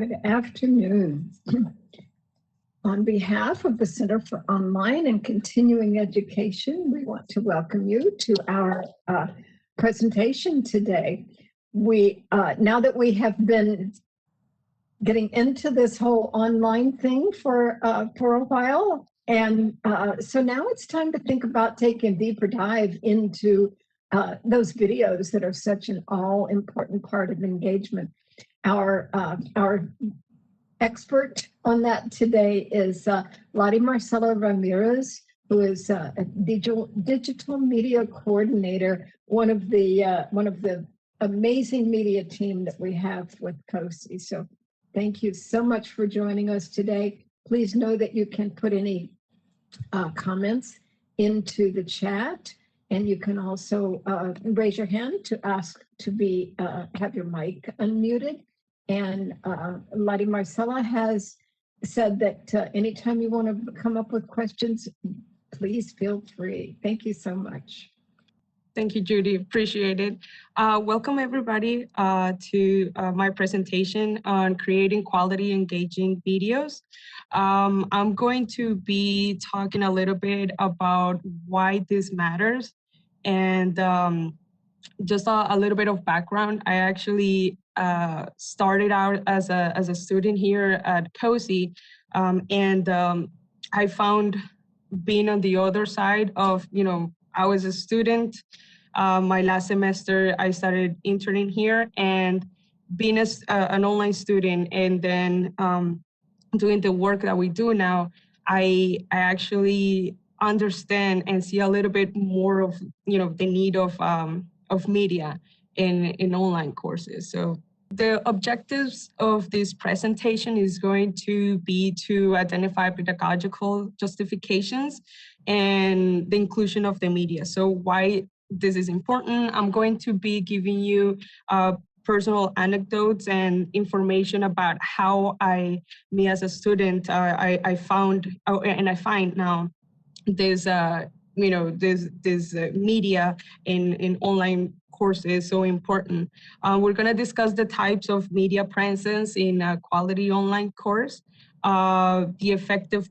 Good afternoon. On behalf of the Center for Online and Continuing Education, we want to welcome you to our presentation today. Now that we have been getting into this whole online thing for a while, and so now it's time to think about taking a deeper dive into those videos that are such an all-important part of engagement. Our expert on that today is Marcela Ramirez, who is a digital media coordinator, one of the amazing media team that we have with COSI. So thank you so much for joining us today. Please know that you can put any comments into the chat, and you can also raise your hand to ask to have your mic unmuted. And Marcela has said that anytime you want to come up with questions, please feel free. Thank you so much. Thank you, Judy. Appreciate it. Welcome, everybody, to my presentation on creating quality, engaging videos. I'm going to be talking a little bit about why this matters, and just a little bit of background. I actually started out as a student here at COSI, and I found being on the other side of, I was a student. My last semester, I started interning here, and being an online student, and then doing the work that we do now, I actually understand and see a little bit more of the need of media in online courses. So the objectives of this presentation is going to be to identify pedagogical justifications and the inclusion of the media. So why this is important, I'm going to be giving you personal anecdotes and information about how me as a student, I found, and I find now there's this media in online courses so important. We're going to discuss the types of media presence in a quality online course, the effective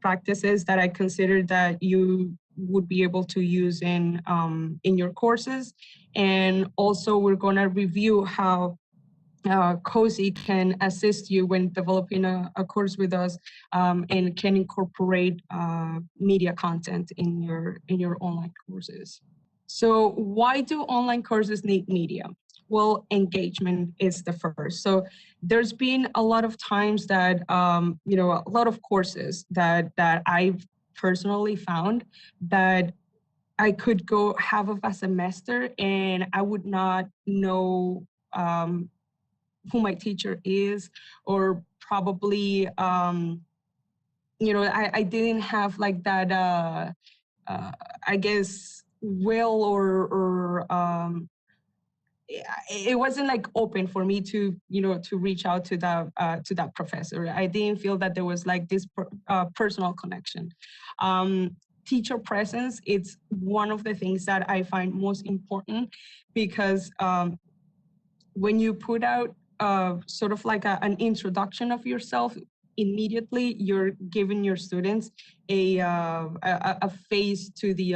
practices that I consider that you would be able to use in your courses, and also we're going to review how COSI can assist you when developing a course with us, and can incorporate media content in your online courses. So why do online courses need media? Well, engagement is the first. So there's been a lot of times that a lot of courses that I've personally found that I could go half of a semester and I would not know who my teacher is, or probably I didn't have like that I guess will or it wasn't like open for me to to reach out to that professor. I didn't feel that there was like this personal connection. Teacher presence, it's one of the things that I find most important, because when you put out sort of like an introduction of yourself, immediately you're giving your students a face to the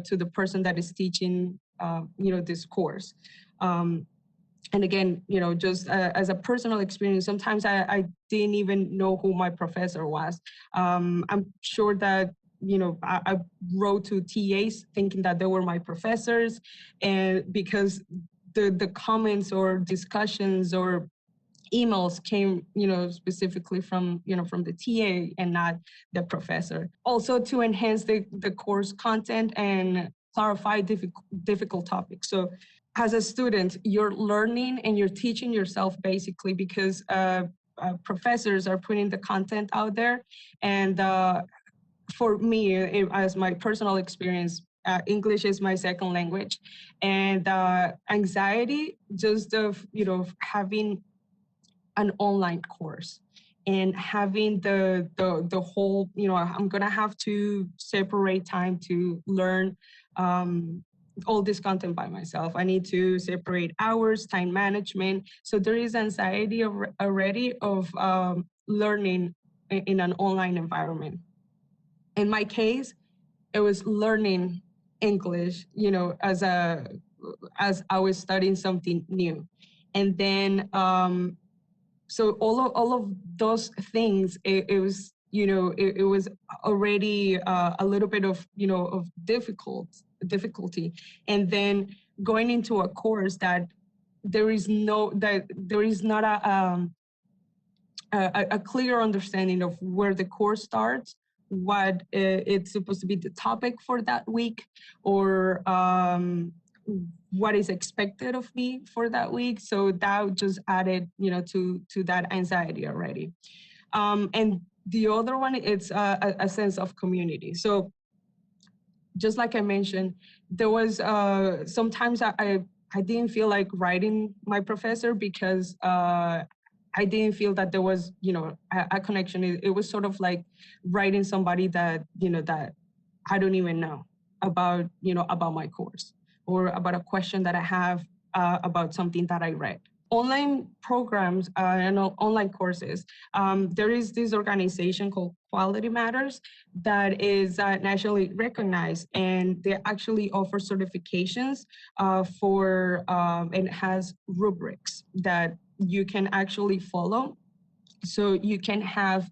to the person that is teaching this course. And again, just as a personal experience, sometimes I didn't even know who my professor was. I'm sure that I wrote to TAs thinking that they were my professors, and because the comments or discussions or emails came, specifically from the TA and not the professor. Also to enhance the course content and clarify difficult topics. So as a student, you're learning and you're teaching yourself basically, because professors are putting the content out there. And for me, as my personal experience, English is my second language, and anxiety just of having an online course and having the whole I'm gonna have to separate time to learn all this content by myself. I need to separate hours, time management. So there is anxiety already of learning in an online environment. In my case, it was learning English, as I was studying something new. And then so all of those things, it was, it was already a little bit of, of difficulty. And then going into a course that there is not a clear understanding of where the course starts, what it's supposed to be the topic for that week, or what is expected of me for that week. So that just added, to that anxiety already. And the other one, it's a sense of community. So just like I mentioned, there was sometimes I didn't feel like writing my professor because I didn't feel that there was, a connection. It was sort of like writing somebody that, that I don't even know about, about my course, or about a question that I have about something that I read. Online programs and online courses, there is this organization called Quality Matters that is nationally recognized, and they actually offer certifications for and has rubrics that you can actually follow, so you can have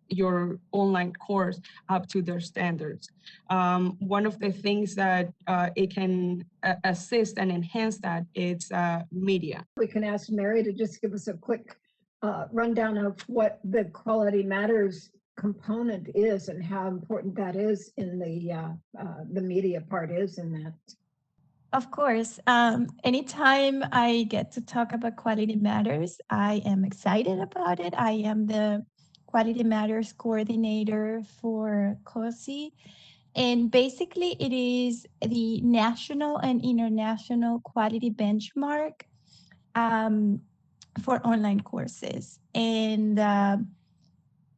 your online course up to their standards. One of the things that it can assist and enhance that, it's media. We can ask Mary to just give us a quick rundown of what the Quality Matters component is and how important that is in the media part is in that. Of course. Anytime I get to talk about Quality Matters, I am excited about it. I am the Quality Matters coordinator for COSI. And basically, it is the national and international quality benchmark for online courses. And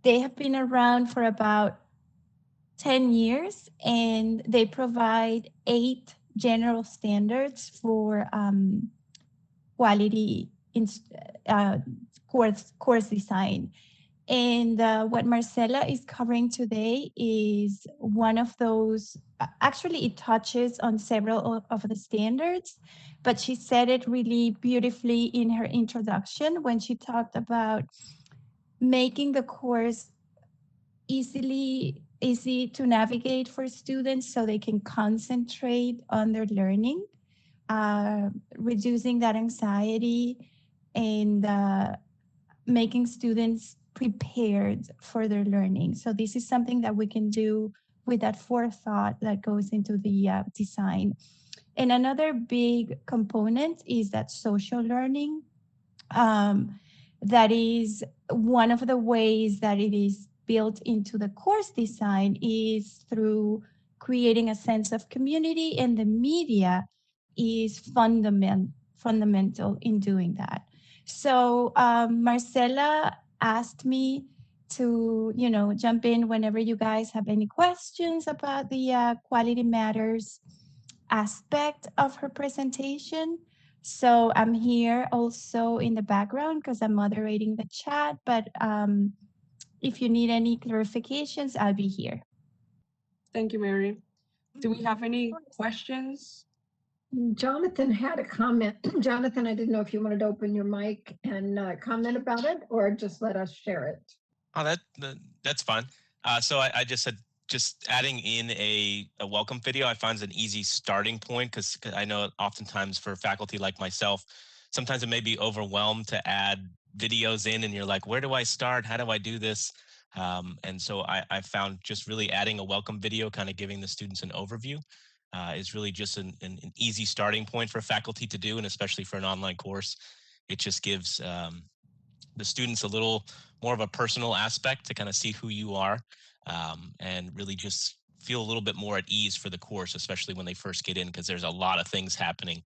they have been around for about 10 years, and they provide 8 general standards for quality course design. And what Marcela is covering today is one of those. Actually, it touches on several of the standards, but she said it really beautifully in her introduction when she talked about making the course easy to navigate for students so they can concentrate on their learning, reducing that anxiety, and making students prepared for their learning. So this is something that we can do with that forethought that goes into the design. And another big component is that social learning. That is one of the ways that it is built into the course design is through creating a sense of community, and the media is fundamental in doing that. So Marcela asked me to, jump in whenever you guys have any questions about the Quality Matters aspect of her presentation. So I'm here also in the background because I'm moderating the chat, but if you need any clarifications, I'll be here. Thank you, Mary. Do we have any questions? Jonathan had a comment. Jonathan, I didn't know if you wanted to open your mic and comment about it, or just let us share it. Oh, that's fine. So I just said, just adding in a welcome video, I find is an easy starting point, because I know oftentimes for faculty like myself, sometimes it may be overwhelmed to add videos in, and you're like, where do I start? How do I do this? And so I found just really adding a welcome video, kind of giving the students an overview, is really just an easy starting point for faculty to do, and especially for an online course. It just gives the students a little more of a personal aspect to kind of see who you are, and really just feel a little bit more at ease for the course, especially when they first get in, because there's a lot of things happening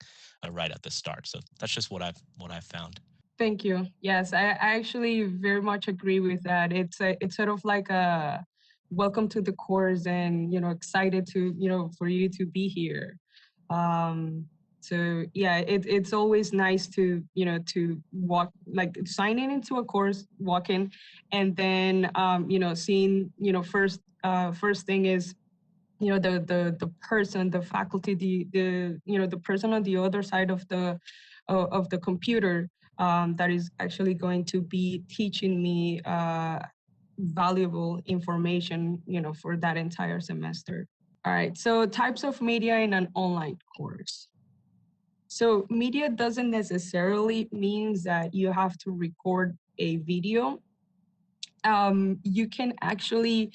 right at the start. So that's just what I've found. Thank you. Yes, I actually very much agree with that. It's sort of like a welcome to the course, and excited to for you to be here. So yeah, it's always nice to, to walk, like signing into a course, walk in, and then, seeing, first thing is, the person, the faculty, the person on the other side of the computer, that is actually going to be teaching me valuable information, for that entire semester. All right, so types of media in an online course. So media doesn't necessarily means that you have to record a video. You can actually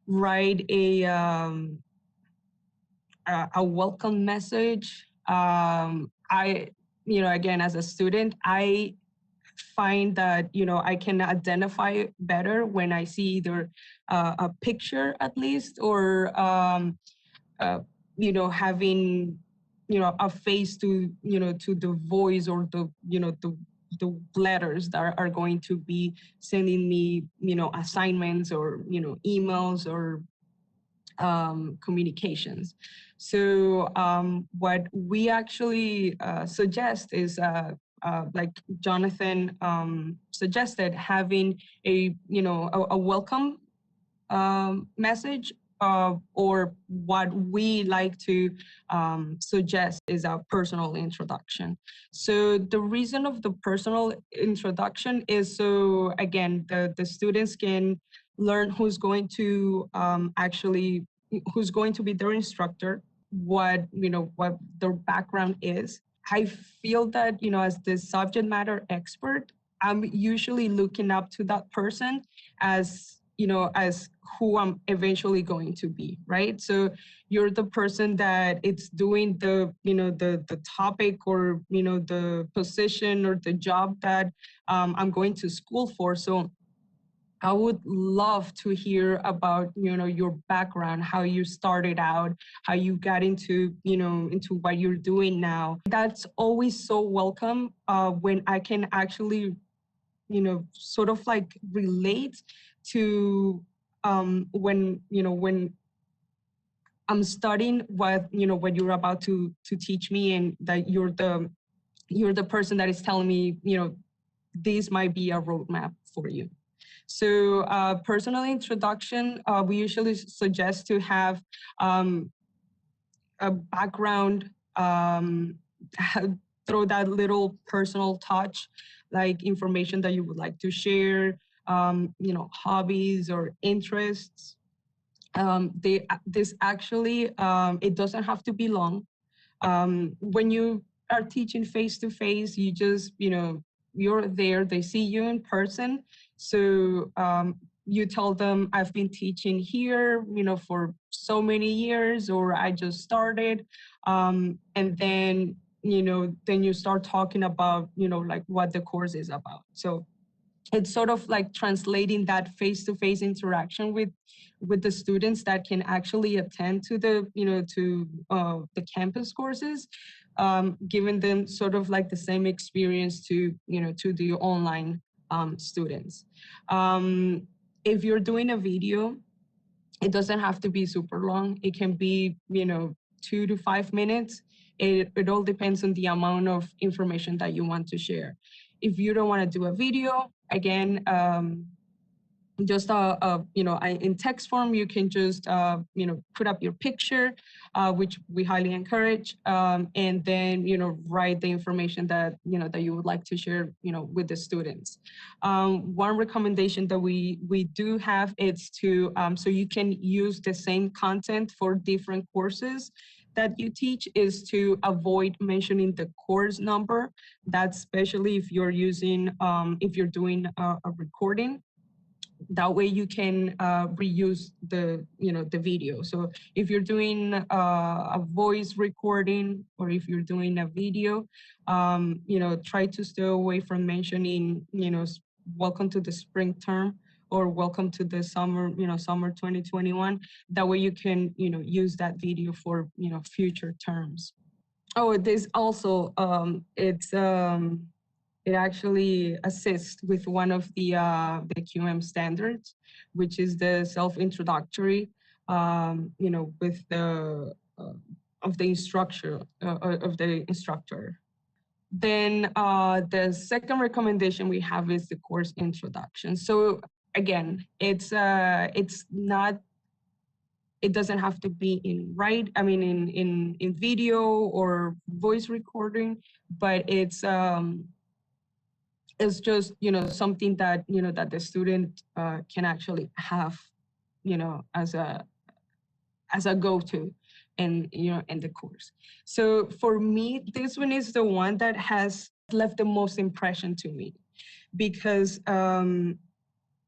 write a welcome message. Again, as a student, I find that, I can identify it better when I see either a picture at least, or, having, a face to, to the voice, or the letters that are going to be sending me, assignments, or, emails, or communications. So what we actually suggest is, like Jonathan suggested, having a welcome message, or what we like to suggest is a personal introduction. So the reason of the personal introduction is so, again, the students can learn who's going to who's going to be their instructor, what their background is. I feel that, as the subject matter expert, I'm usually looking up to that person as, as who I'm eventually going to be, right? So you're the person that it's doing the topic, or, the position or the job that I'm going to school for. So I would love to hear about, your background, how you started out, how you got into, into what you're doing now. That's always so welcome when I can actually, sort of like relate to when I'm studying what, what you're about to teach me, and that you're the person that is telling me, this might be a roadmap for you. So personal introduction, we usually suggest to have a background, throw that little personal touch, like information that you would like to share, hobbies or interests. This actually, it doesn't have to be long. When you are teaching face to face, you just, you're there, they see you in person. So you tell them, I've been teaching here, for so many years, or I just started. And then, then you start talking about, like what the course is about. So it's sort of like translating that face-to-face interaction with the students that can actually attend to the the campus courses, giving them sort of like the same experience to to the online students. If you're doing a video, it doesn't have to be super long. It can be 2 to 5 minutes. It all depends on the amount of information that you want to share. If you don't want to do a video, again, just in text form, you can just put up your picture, which we highly encourage, and then write the information that that you would like to share with the students. One recommendation that we do have is to so you can use the same content for different courses that you teach, is to avoid mentioning the course number. That's especially if you're using if you're doing a recording. That way you can reuse the the video. So if you're doing a voice recording, or if you're doing a video, try to stay away from mentioning welcome to the spring term, or welcome to the summer, summer 2021. That way you can use that video for future terms. Oh, this also it actually assists with one of the QM standards, which is the self-introductory, with the instructor. Then the second recommendation we have is the course introduction. So again, it doesn't have to be in video or voice recording, but it's just something that that the student can actually have as a go-to in the course. So for me, this one is the one that has left the most impression to me, because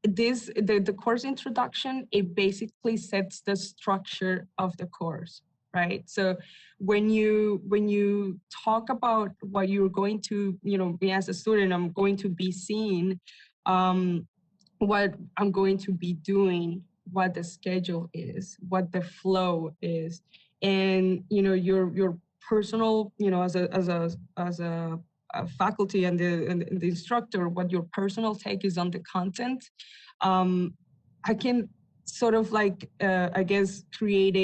the course introduction, it basically sets the structure of the course, right? So when you talk about what you're going to, me as a student, I'm going to be seeing, what I'm going to be doing, what the schedule is, what the flow is, and your personal, as a faculty and the instructor, what your personal take is on the content. I can sort of I guess create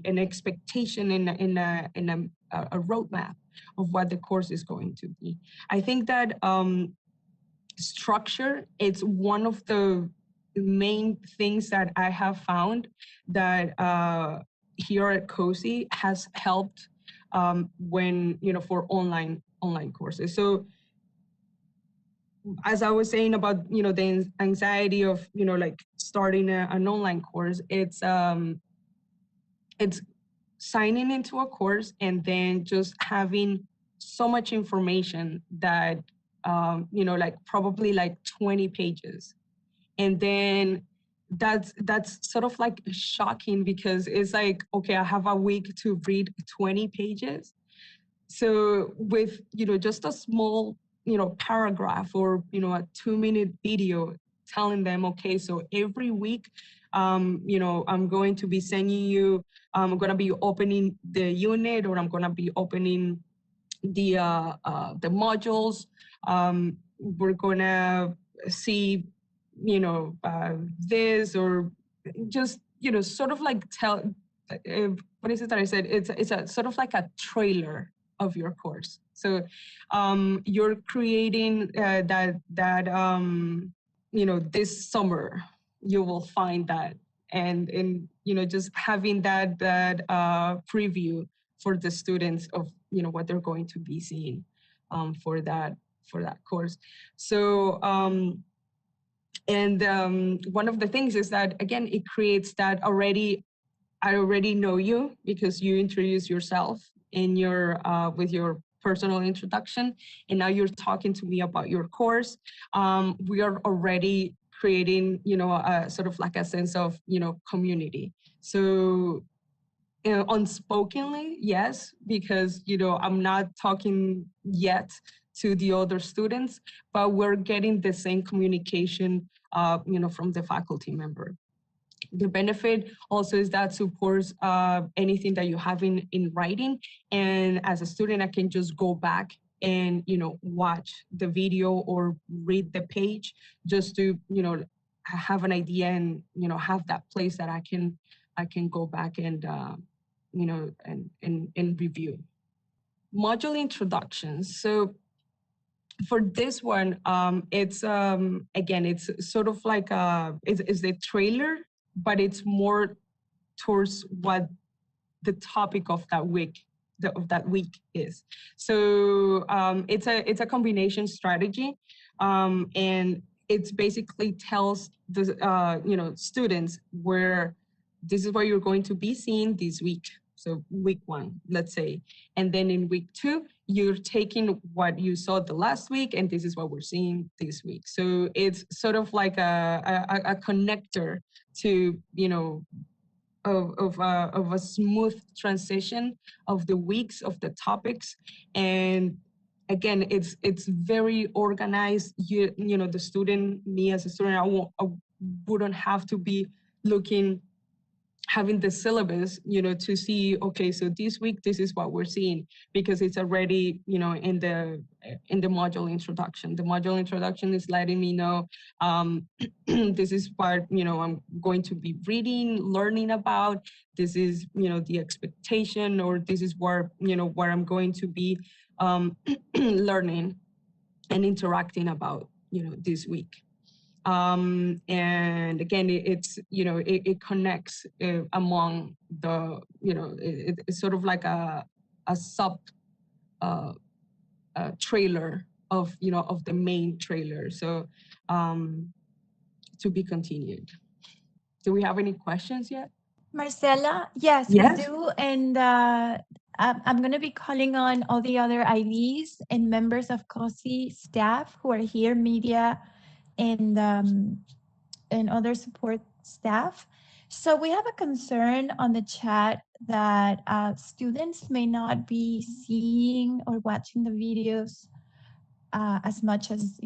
an expectation in a roadmap of what the course is going to be. I think that structure, it's one of the main things that I have found that here at COSI has helped when for online courses. So as I was saying about the anxiety of like starting an online course, it's signing into a course and then just having so much information that like probably like 20 pages, and then that's sort of like shocking, because it's like, okay, I have a week to read 20 pages. So with just a small paragraph or a 2-minute video telling them, okay, so every week I'm going to be sending you, I'm going to be opening the unit, or I'm going to be opening the modules. We're going to see this, or just sort of like tell what is it that I said, it's a sort of like a trailer of your course. So you're creating that this summer you will find that, and just having that preview for the students of what they're going to be seeing for that course. So one of the things is that, again, it creates that I already know you, because you introduce yourself in your with your personal introduction, and now you're talking to me about your course. We are already creating a sort of like a sense of community. So unspokenly, yes, because I'm not talking yet to the other students, but we're getting the same communication from the faculty member. The benefit also is that supports anything that you have in writing, and as a student I can just go back and watch the video or read the page, just to have an idea, and have that place that I can go back and and review. Module introductions. So for this one, it's again, it's sort of like it's the trailer, but it's more towards what the topic of that week is. So it's a combination strategy, and it's basically tells the students where this is what you're going to be seeing this week. So week 1, let's say, and then in week 2, you're taking what you saw the last week, and this is what we're seeing this week. So it's sort of like a connector to of a smooth transition of the weeks, of the topics. And again, it's very organized. The student, me as a student, I wouldn't have to be looking having the syllabus, to see, okay, so this week, this is what we're seeing, because it's already, in the module introduction. The module introduction is letting me know, this is what, I'm going to be reading, learning about. This is, the expectation, or this is where, where I'm going to be learning and interacting about, this week. And again, it connects among the, it's sort of like a sub trailer of, of the main trailer. So to be continued. Do we have any questions yet? Marcela, yes, we Yes. do. And I'm going to be calling on all the other IDs and members of COSI staff who are here, media and other support staff. So we have a concern on the chat that students may not be seeing or watching the videos as much as,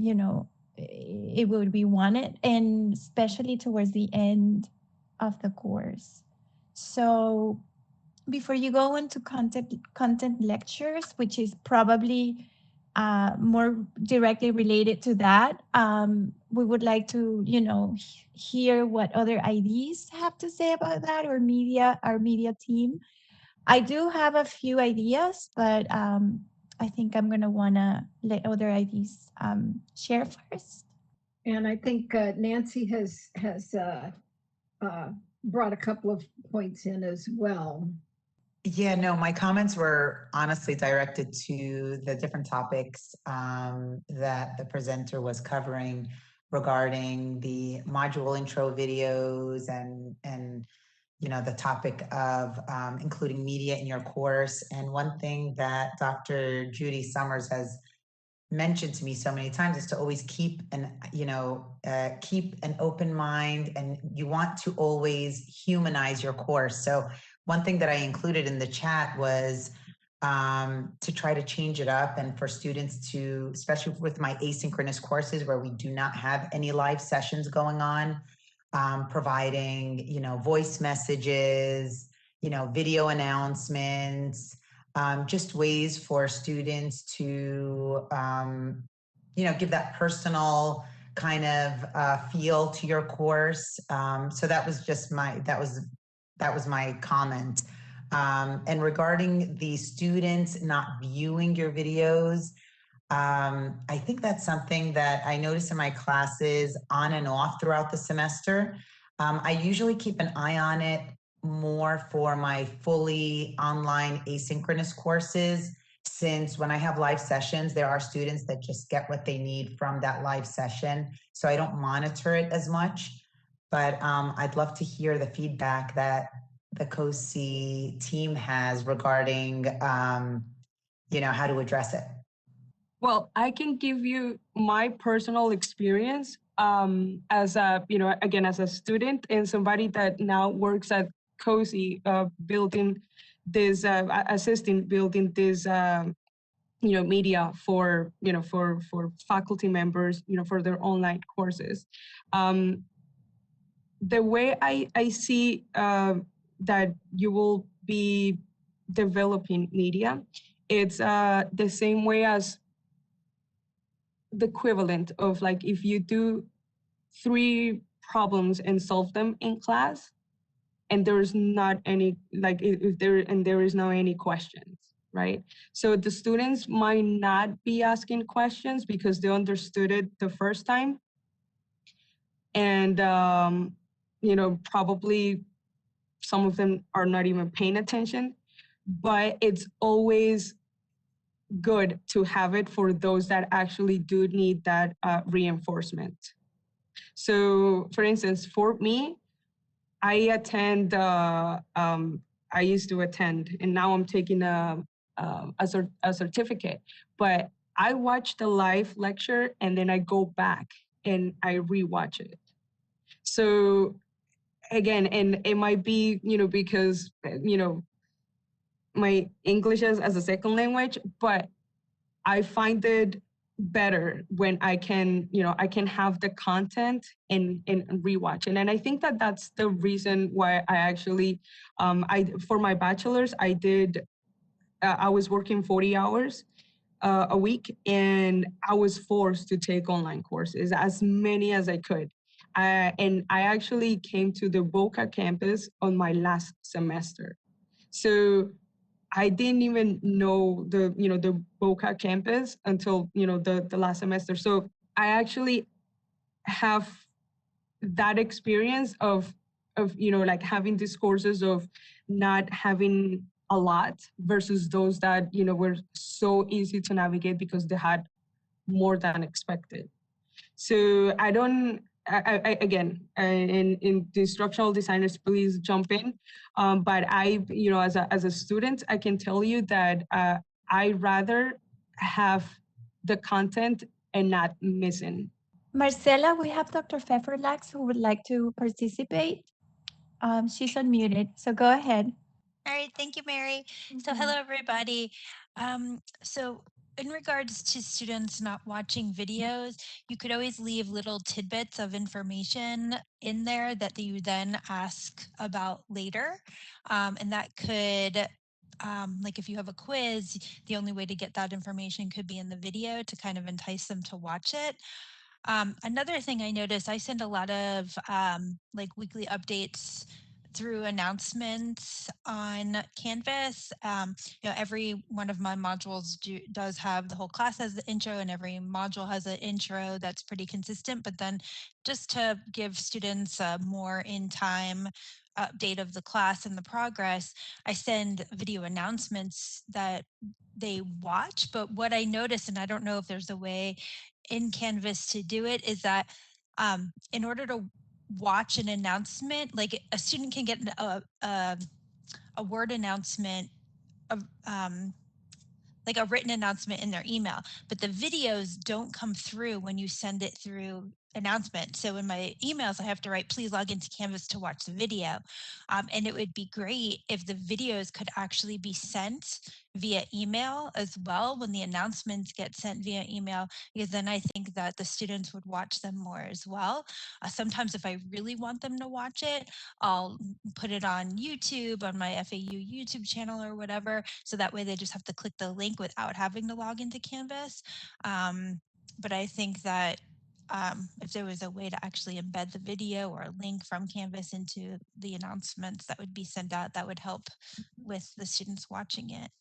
it would be wanted, and especially towards the end of the course. So before you go into content lectures, which is probably more directly related to that, we would like to, hear what other IDs have to say about that, or our media team. I do have a few ideas, but I think I'm going to want to let other IDs share first. And I think Nancy has brought a couple of points in as well. Yeah, no, my comments were honestly directed to the different topics that the presenter was covering regarding the module intro videos and the topic of including media in your course. And one thing that Dr. Judy Summers has mentioned to me so many times is to always keep an open mind, and you want to always humanize your course. So one thing that I included in the chat was to try to change it up, and for students to, especially with my asynchronous courses where we do not have any live sessions going on, providing, voice messages, video announcements, just ways for students to, give that personal kind of feel to your course. So that was just that was my comment. And regarding the students not viewing your videos, I think that's something that I notice in my classes on and off throughout the semester. I usually keep an eye on it more for my fully online asynchronous courses, since when I have live sessions, there are students that just get what they need from that live session. So I don't monitor it as much, but I'd love to hear the feedback that the COSI team has regarding, how to address it. Well, I can give you my personal experience as a, again, as a student and somebody that now works at COSI, building this, assisting building this, media for, for faculty members, for their online courses. The way I see that you will be developing media, it's the same way as the equivalent of, like, if you do 3 problems and solve them in class, and there's not any, like, if there is no any questions, right? So the students might not be asking questions because they understood it the first time, and probably some of them are not even paying attention, but it's always good to have it for those that actually do need that reinforcement. So, for instance, for me, I used to attend, and now I'm taking a certificate, but I watch the live lecture and then I go back and I rewatch it. So again, and it might be, because, my English is as a second language, but I find it better when I can, I can have the content and rewatch it. And I think that that's the reason why I actually, for my bachelor's, I was working 40 hours a week, and I was forced to take online courses, as many as I could. And I actually came to the Boca campus on my last semester. So I didn't even know the Boca campus until, the last semester. So I actually have that experience of like having these courses of not having a lot versus those that, were so easy to navigate because they had more than expected. So I don't, again, in the instructional designers, please jump in. But as a student, I can tell you that I rather have the content and not missing. Marcela, we have Dr. Pfefferlax who would like to participate. She's unmuted, so go ahead. All right, thank you, Mary. So hello, everybody. So in regards to students not watching videos, you could always leave little tidbits of information in there that you then ask about later. And that could, like if you have a quiz, the only way to get that information could be in the video to kind of entice them to watch it. Another thing I noticed, I send a lot of like weekly updates through announcements on Canvas. Every one of my modules does have the whole class has the intro, and every module has an intro that's pretty consistent. But then just to give students a more in-time update of the class and the progress, I send video announcements that they watch. But what I noticed, and I don't know if there's a way in Canvas to do it, is that in order to watch an announcement, like a student can get a word announcement of like a written announcement in their email, but the videos don't come through when you send it through announcement. So in my emails, I have to write, please log into Canvas to watch the video. And it would be great if the videos could actually be sent via email as well when the announcements get sent via email, because then I think that the students would watch them more as well. Sometimes if I really want them to watch it, I'll put it on YouTube, on my FAU YouTube channel or whatever. So that way they just have to click the link without having to log into Canvas. But I think that if there was a way to actually embed the video or a link from Canvas into the announcements that would be sent out, that would help with the students watching it.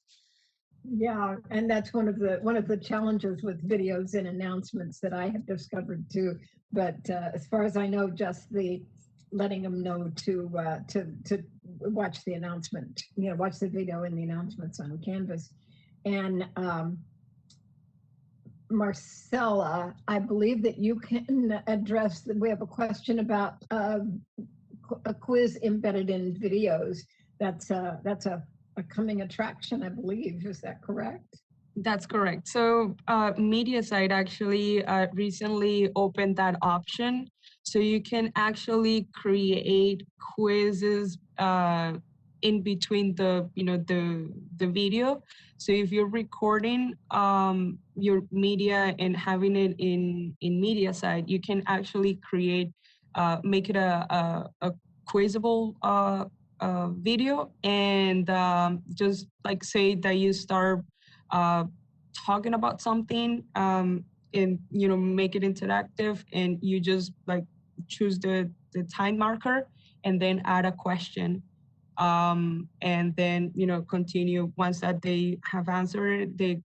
Yeah, and that's one of the challenges with videos and announcements that I have discovered too. But as far as I know, just the letting them know to watch the announcement, watch the video and the announcements on Canvas. And Marcela, I believe that you can address. We have a question about a quiz embedded in videos. That's a coming attraction, I believe. Is that correct? That's correct. So MediaSite actually recently opened that option. So you can actually create quizzes in between the video. So if you're recording your media and having it in MediaSite, you can actually make it a quizable video, and just like say that you start talking about something, and make it interactive, and you just like choose the time marker and then add a question, and then continue. Once that they have answered, the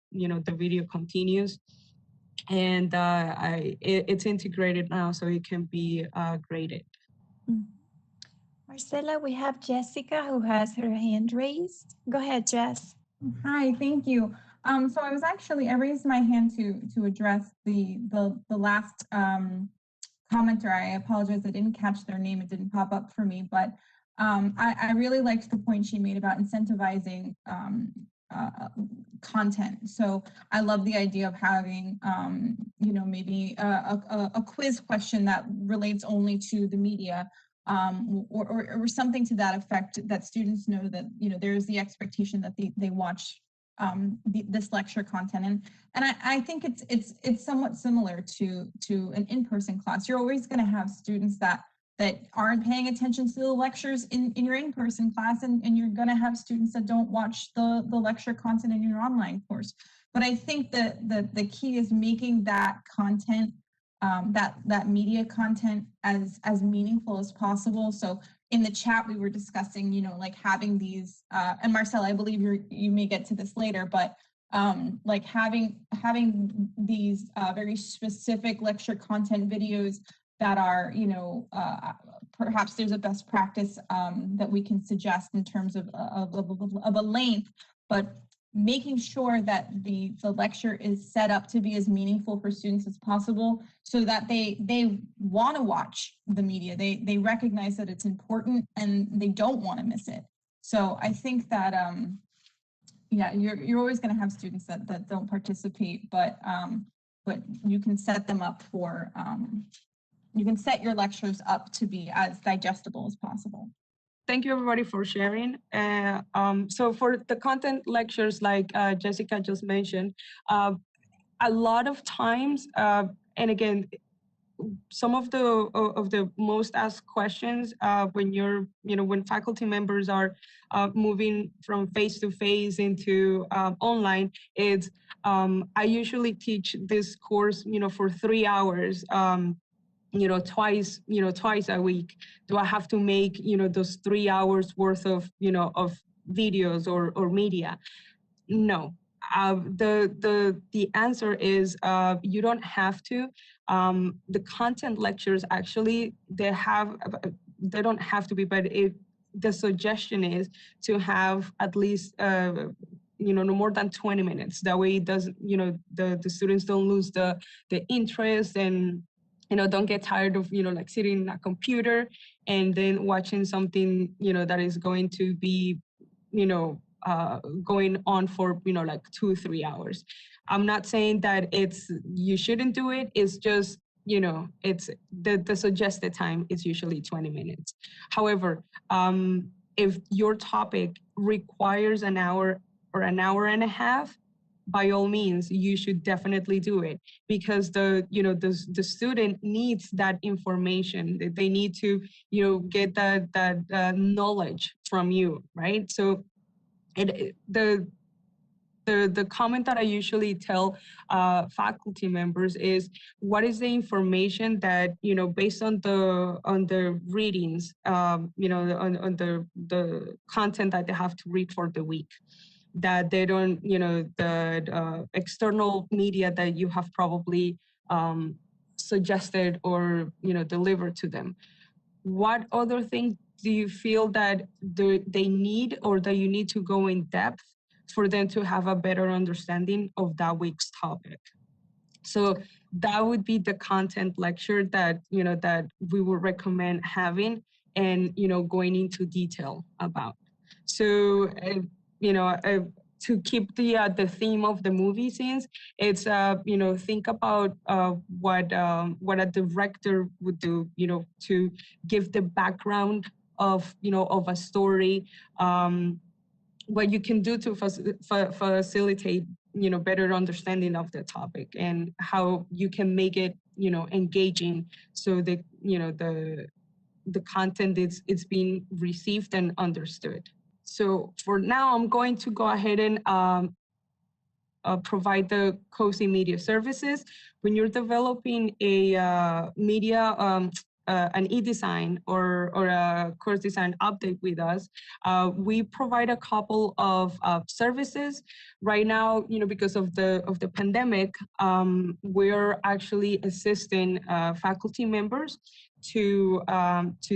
video continues, and it's integrated now, so it can be graded. Marcela, we have Jessica who has her hand raised. Go ahead, Jess. Hi, thank you. So I raised my hand to address the last commenter. I apologize, I didn't catch their name. It didn't pop up for me, but I really liked the point she made about incentivizing content. So I love the idea of having, maybe a quiz question that relates only to the media, or something to that effect, that students know that, there's the expectation that they watch this lecture content. And I think it's somewhat similar to an in-person class. You're always going to have students that aren't paying attention to the lectures in your in-person class, and you're going to have students that don't watch the lecture content in your online course. But I think that the key is making that content, that media content as meaningful as possible. So in the chat, we were discussing, like having these, and Marcela, I believe you may get to this later, but like having these very specific lecture content videos that are, perhaps there's a best practice that we can suggest in terms of a length, but making sure that the lecture is set up to be as meaningful for students as possible, so that they want to watch the media, they recognize that it's important and they don't want to miss it. So I think that yeah, you're always going to have students that don't participate, but you can set them up for you can set your lectures up to be as digestible as possible. Thank you, everybody, for sharing. So for the content lectures, like Jessica just mentioned, a lot of times, and again, some of the most asked questions when faculty members are moving from face-to-face into online, it's I usually teach this course, for 3 hours. Twice a week. Do I have to make, those 3 hours worth of, of videos or media? No. The answer is you don't have to. The content lectures, actually, they don't have to be, but the suggestion is to have at least no more than 20 minutes. That way it doesn't, the students don't lose the interest, and don't get tired of, like sitting in a computer and then watching something, that is going to be, going on for, like 2-3 hours. I'm not saying that you shouldn't do it. It's just, it's the suggested time is usually 20 minutes. However, if your topic requires an hour or an hour and a half, by all means, you should definitely do it, because the student needs that information. They need to, get that knowledge from you, right? So the comment that I usually tell faculty members is, what is the information that, based on the readings, on the content that they have to read for the week, that they don't, the external media that you have probably suggested or, delivered to them. What other thing do you feel that they need, or that you need to go in depth for them to have a better understanding of that week's topic? So that would be the content lecture that, that we would recommend having and, going into detail about. So, to keep the theme of the movie scenes, it's think about what a director would do, to give the background of of a story, what you can do to facilitate better understanding of the topic, and how you can make it engaging, so that the content is being received and understood. So for now, I'm going to go ahead and provide the COSI media services. When you're developing a media, an e-design or a course design update with us, we provide a couple of services. Right now, because of the pandemic, we're actually assisting faculty members to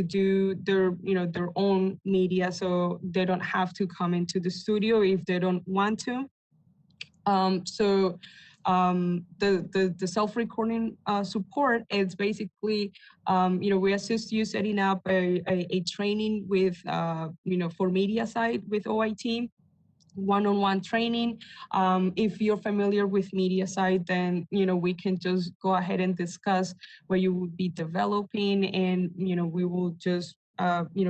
do their own media, so they don't have to come into the studio if they don't want to. The self-recording support is basically, we assist you setting up a training with, for media side with OIT, one-on-one training. If you're familiar with media side, then, we can just go ahead and discuss what you would be developing, and, we will just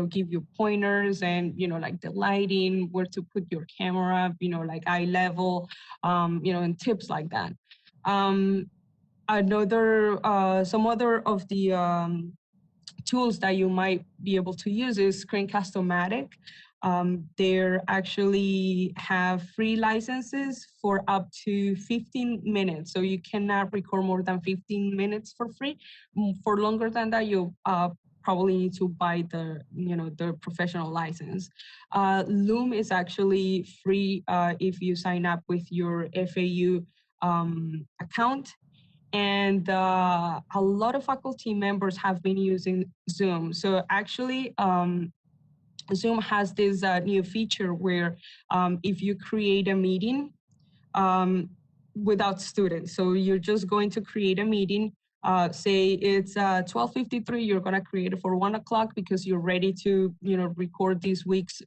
give you pointers and, like the lighting, where to put your camera, like eye level, and tips like that. Some other of the tools that you might be able to use is Screencast-O-Matic. They actually have free licenses for up to 15 minutes. So you cannot record more than 15 minutes for free. For longer than that, you probably need to buy the professional license. Loom is actually free if you sign up with your FAU account. And a lot of faculty members have been using Zoom. So actually, Zoom has this new feature where if you create a meeting without students, so you're just going to create a meeting, say it's 12:53, you're gonna create it for 1 o'clock because you're ready to record this week's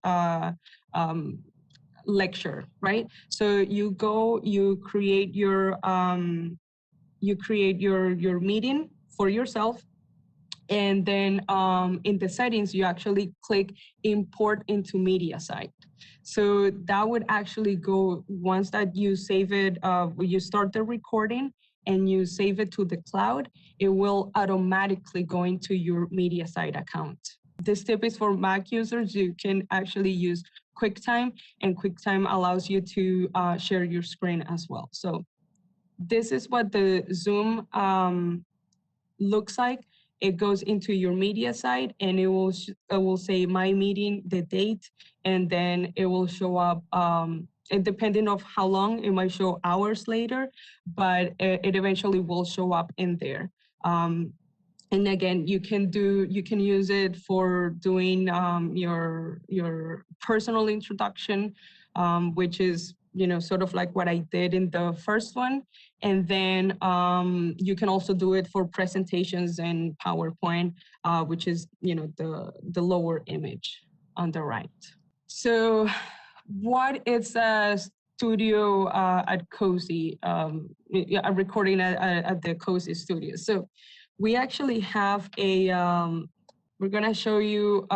lecture, right? So you create your meeting for yourself. And then in the settings, you actually click import into media site. So that would actually go, once that you save it, you start the recording and you save it to the cloud, it will automatically go into your media site account. This tip is for Mac users. You can actually use Quicktime, and Quicktime allows you to share your screen as well. So this is what the Zoom looks like. It goes into your media site and it will say my meeting, the date, and then it will show up, and depending on how long, it might show hours later, but it eventually will show up in there. And again, you can use it for doing your personal introduction, which is sort of like what I did in the first one. And then you can also do it for presentations and PowerPoint, which is the lower image on the right. So what is a studio at Cozy, a recording at the Cozy studio? So we actually have a, we're gonna show you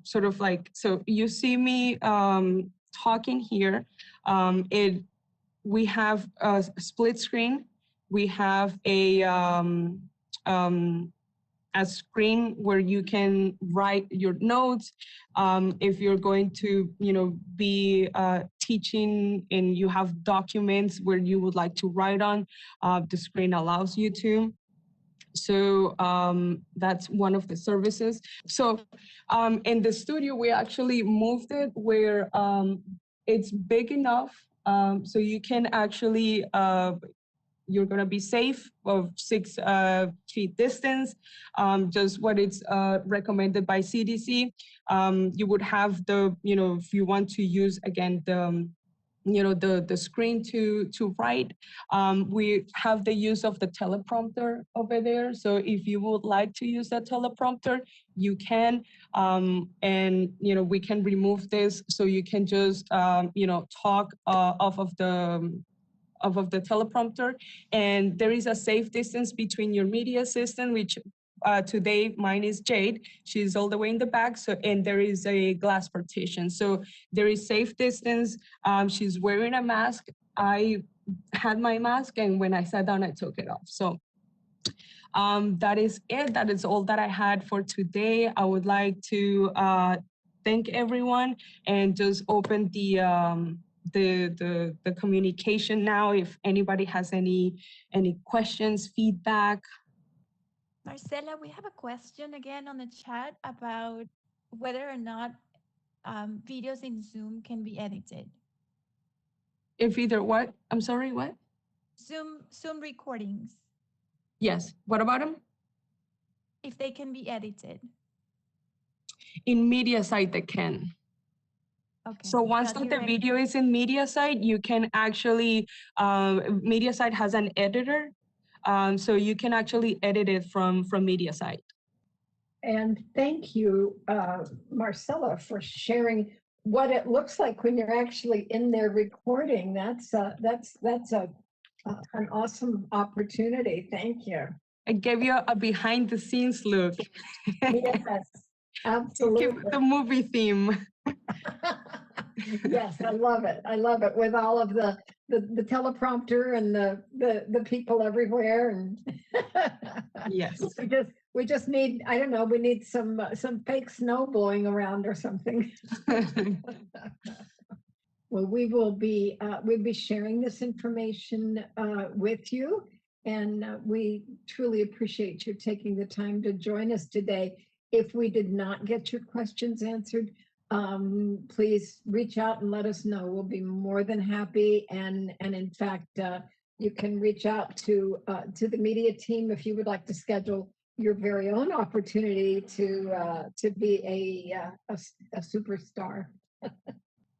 sort of like, so you see me talking here. We have a split screen. We have a screen where you can write your notes. If you're going to, be teaching and you have documents where you would like to write on, the screen allows you to. So that's one of the services. So in the studio, we actually moved it where it's big enough so you can actually, you're gonna be safe of 6 feet distance, just what it's recommended by CDC. You would have the, if you want to use, again, the screen to write. We have the use of the teleprompter over there. So if you would like to use that teleprompter, you can, and we can remove this so you can just talk off of the teleprompter. And there is a safe distance between your media assistant, which today mine is Jade. She's all the way in the back. So, and there is a glass partition. So there is safe distance. She's wearing a mask. I had my mask, and when I sat down, I took it off. So that is it. That is all that I had for today. I would like to thank everyone and just open the communication now. If anybody has any questions, feedback. Marcela, we have a question again on the chat about whether or not videos in Zoom can be edited. If either what? I'm sorry, what? Zoom recordings. Yes. What about them? If they can be edited. In MediaSite, they can. Okay. So once that the video is in MediaSite, you can actually, MediaSite has an editor, so you can actually edit it from MediaSite. And thank you, Marcela, for sharing what it looks like when you're actually in there recording. That's an awesome opportunity. Thank you. I gave you a behind the scenes look. Yes. Absolutely. The movie theme. Yes, I love it. I love it with all of the teleprompter and the people everywhere and Yes. we just need, I don't know, we need some fake snow blowing around or something. Well, we'll be sharing this information with you, and we truly appreciate you taking the time to join us today. If we did not get your questions answered, please reach out and let us know. We'll be more than happy, and in fact, you can reach out to the media team if you would like to schedule your very own opportunity to be a superstar.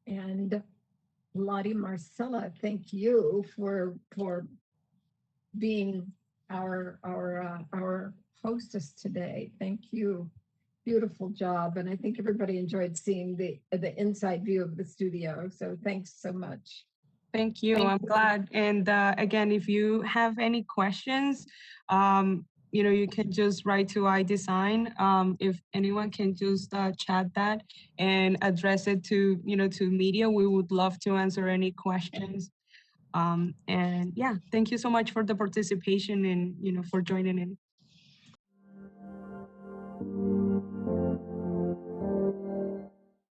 And Lottie, Marcela, thank you for being our hostess today. Thank you. Beautiful job. And I think everybody enjoyed seeing the inside view of the studio. So thanks so much. Thank you. I'm glad. And again, if you have any questions, you can just write to iDesign. If anyone can just chat that and address it to media, we would love to answer any questions. And yeah, thank you so much for the participation and for joining in.